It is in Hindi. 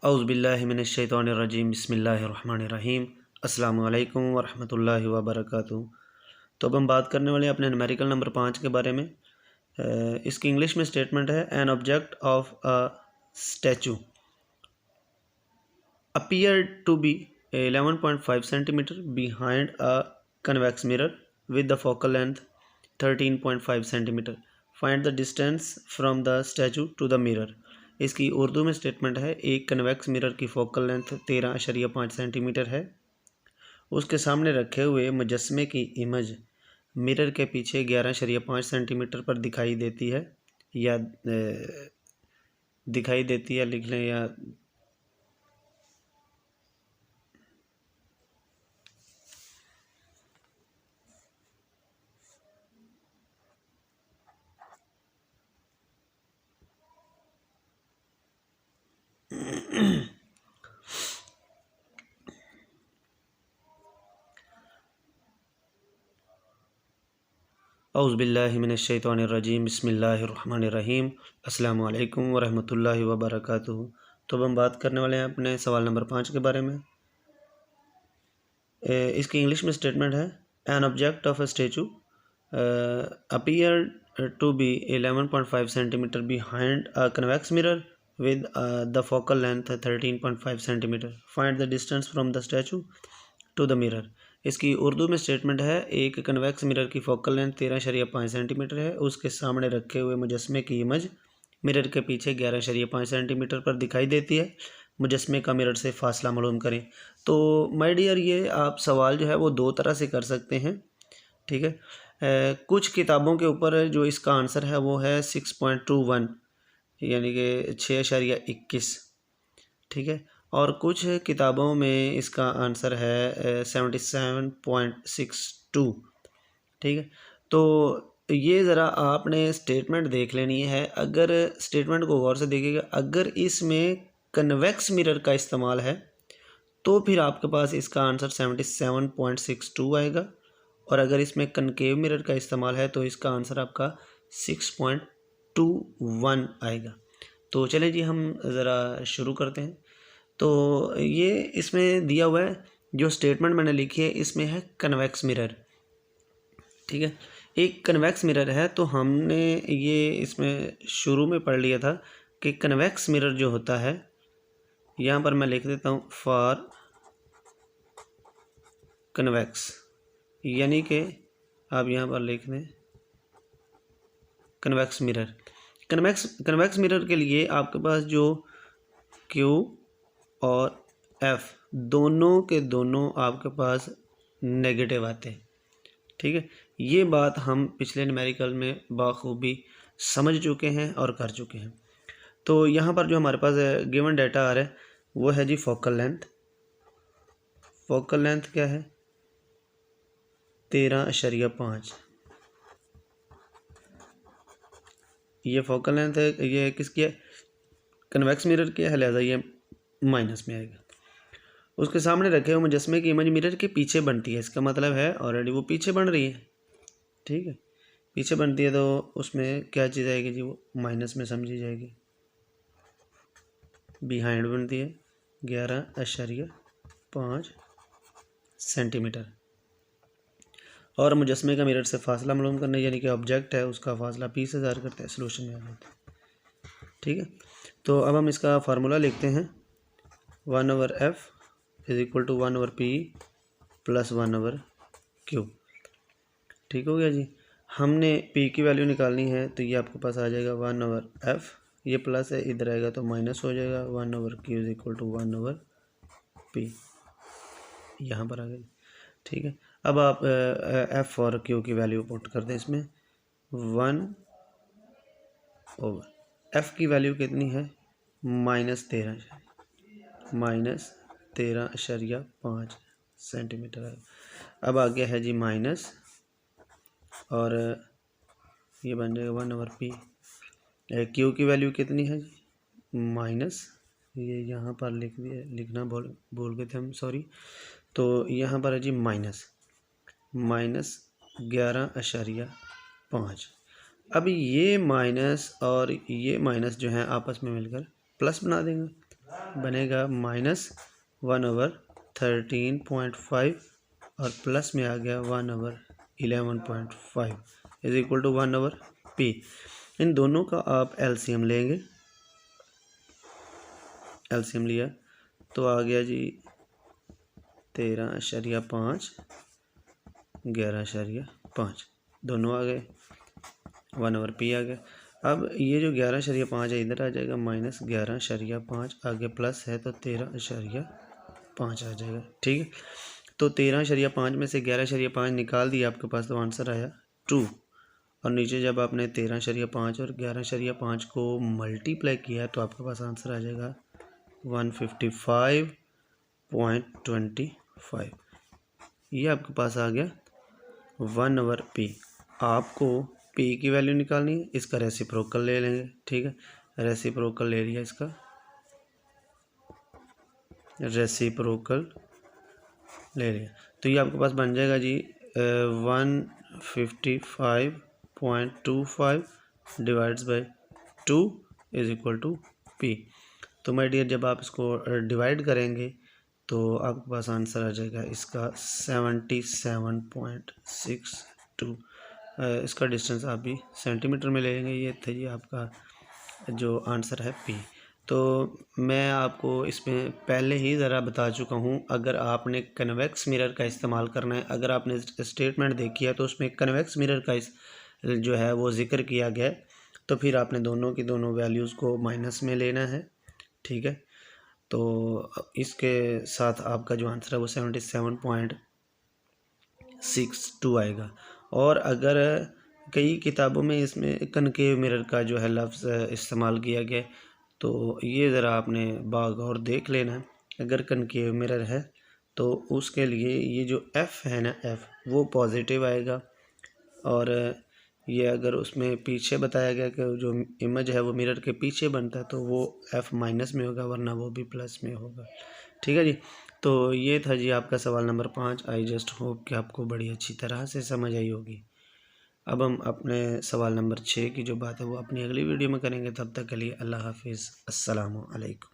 औज़ुबिल्लाहि मिनश्शैतानिर्रजीम बिस्मिल्लाहिर्रहमानिर्रहीम अस्सलामु अलैकुम वरहमतुल्लाहि वबरकातुहू। तो अब हम बात करने वाले हैं अपने न्यूमेरिकल नंबर 5 के बारे में। इसकी इंग्लिश में स्टेटमेंट है an object of a statue appeared to be 11.5 centimeter behind a convex mirror with the focal length 13.5 centimeter. Find the distance from the statue to the mirror. इसकी उर्दू में स्टेटमेंट है एक कन्वेक्स मिरर की फोकल लेंथ 13.5 सेंटीमीटर है। उसके सामने रखे हुए मुजस्मे की इमेज मिरर के पीछे 11.5 सेंटीमीटर पर दिखाई देती है या लिख लें या औज़ुबिल्लाहि मिनश्शैतानिर्रजीम बिस्मिल्लाहिर्रहमानिर्रहीम अस्सलामु अलैकुम वरहमतुल्लाहि वबरकातुहू। तो अब हम बात करने वाले हैं अपने सवाल नंबर 5 के बारे में। इसकी इंग्लिश में स्टेटमेंट है an object of a statue appeared to be 11.5 centimeter behind a convex mirror with the focal length 13.5 centimeter. Find the distance from the statue to the mirror. इसकी उर्दू में स्टेटमेंट है एक कन्वेक्स मिरर की फोकल लेंथ 13.5 सेंटीमीटर है। उसके सामने रखे हुए मुजस्मे की इमेज मिरर के पीछे 11.5 सेंटीमीटर पर दिखाई देती है। मुजस्मे का मिरर से फासला मालूम करें। तो माय डियर, ये आप सवाल जो है वो दो तरह से कर सकते हैं, ठीक है। कुछ किताबों के ऊपर जो इसका आंसर है वो है 6.21 यानी कि 6.21, ठीक है। और कुछ किताबों में इसका आंसर है 77.62, ठीक है। तो ये ज़रा आपने स्टेटमेंट देख लेनी है। अगर स्टेटमेंट को गौर से देखिएगा, अगर इसमें कन्वेक्स मिरर का इस्तेमाल है तो फिर आपके पास इसका आंसर 77.62 आएगा, और अगर इसमें कनकेव मिरर का इस्तेमाल है तो इसका आंसर आपका 6.21 आएगा। तो चलें जी, हम ज़रा शुरू करते हैं। तो ये इसमें दिया हुआ है, जो स्टेटमेंट मैंने लिखी है इसमें है कन्वेक्स मिरर, ठीक है। एक कन्वेक्स मिरर है, तो हमने ये इसमें शुरू में पढ़ लिया था कि कन्वेक्स मिरर जो होता है, यहाँ पर मैं लिख देता हूँ फॉर कन्वेक्स, यानी कि आप यहाँ पर लिख दें कन्वेक्स मिरर। कन्वेक्स मिरर के लिए आपके पास जो Q और F दोनों के दोनों आपके पास नेगेटिव आते हैं, ठीक है। ये बात हम पिछले न्यूमेरिकल में बाखूबी समझ चुके हैं और कर चुके हैं। तो यहाँ पर जो हमारे पास गिवन डाटा आ रहा है वो है जी फोकल लेंथ। फोकल लेंथ क्या है? 13.5। ये फोकल लेंथ है, ये किसकी है? कन्वेक्स मिरर की है, लिहाजा ये माइनस में आएगा। उसके सामने रखे हुए मुजस्मे की इमेज मिरर के पीछे बनती है, इसका मतलब है ऑलरेडी वो पीछे बन रही है, ठीक है। पीछे बनती है तो उसमें क्या चीज़ आएगी जी? वो माइनस में समझी जाएगी। बिहाइंड बनती है 11.5 सेंटीमीटर, और मुजस्मे का मिरर से फासला मालूम करने, यानी कि ऑब्जेक्ट है उसका फासला P से ज़ाहिर करते हैं, सोल्यूशन में आ जाता है, ठीक है। तो अब हम इसका फार्मूला लिखते हैं 1/f = 1/p + 1/q, ठीक हो गया जी। हमने P की वैल्यू निकालनी है, तो ये आपके पास आ जाएगा 1/f, ये प्लस है, इधर आएगा तो माइनस हो जाएगा। 1/q = 1/p, यहाँ पर आ गया, ठीक है। अब आप f और q की वैल्यू पुट कर दें इसमें। 1/f की वैल्यू कितनी है? -13.5 सेंटीमीटर है। अब आ गया है जी माइनस, और ये बन जाएगा 1/p। q की वैल्यू कितनी है जी? माइनस, ये यहाँ पर लिखना भूल गए थे हम, सॉरी। तो यहाँ पर है जी -11.5। अब ये माइनस और ये माइनस जो है आपस में मिलकर प्लस बना देंगे, बनेगा -1/13.5 और प्लस में आ गया 1/11.5 इज इक्वल टू 1/p। इन दोनों का आप एलसीएम लेंगे, एलसीएम लिया तो आ गया जी 13.5 11.5 दोनों आ गए, 1/p आ गया। अब ये जो 11.5 है इधर आ जाएगा -11.5, आगे प्लस है तो 13.5 आ जाएगा। ठीक है, तो 13.5 में से 11.5 निकाल दिया आपके पास तो आंसर आया 2। और नीचे जब आपने 13.5 और 11.5 को मल्टीप्लाई किया तो आपके पास आंसर आ जाएगा 155.25। ये आपके पास आ गया 1/p। आपको p की वैल्यू निकालनी है, इसका रेसिप्रोकल ले लेंगे। ठीक है, रेसिप्रोकल ले लिया, इसका रेसिप्रोकल ले लिया तो ये आपके पास बन जाएगा G 155.25 divides by 2 is equal to p। तो माय डियर जब आप इसको डिवाइड करेंगे तो आपके पास आंसर आ जाएगा इसका 77.62। इसका डिस्टेंस आप भी सेंटीमीटर में ले लेंगे। ये था जी आपका जो आंसर है p। तो मैं आपको इसमें पहले ही ज़रा बता चुका हूँ, अगर आपने कन्वेक्स मिरर का इस्तेमाल करना है, अगर आपने स्टेटमेंट देखी है तो उसमें कन्वेक्स मिरर का जो है वो ज़िक्र किया गया है, तो फिर आपने दोनों की दोनों वैल्यूज़ को माइनस में लेना है। ठीक है, तो इसके साथ आपका जो आंसर है वो 77.62 आएगा। और अगर कई किताबों में इसमें कनकेव मिरर का जो है लफ्ज़ इस्तेमाल किया गया, तो ये ज़रा आपने बागौर देख लेना है। अगर कनकेव मिरर है तो उसके लिए ये जो f है ना, f वो पॉजिटिव आएगा, और ये अगर उसमें पीछे बताया गया कि जो इमेज है वो मिरर के पीछे बनता है तो वो f माइनस में होगा, वरना वो भी प्लस में होगा। ठीक है जी, तो ये था जी आपका सवाल नंबर 5। आई जस्ट होप कि आपको बड़ी अच्छी तरह से समझ आई होगी। अब हम अपने सवाल नंबर 6 की जो बात है वो अपनी अगली वीडियो में करेंगे। तब तक के लिए अल्लाह हाफिज़, अस्सलामु अलैकुम।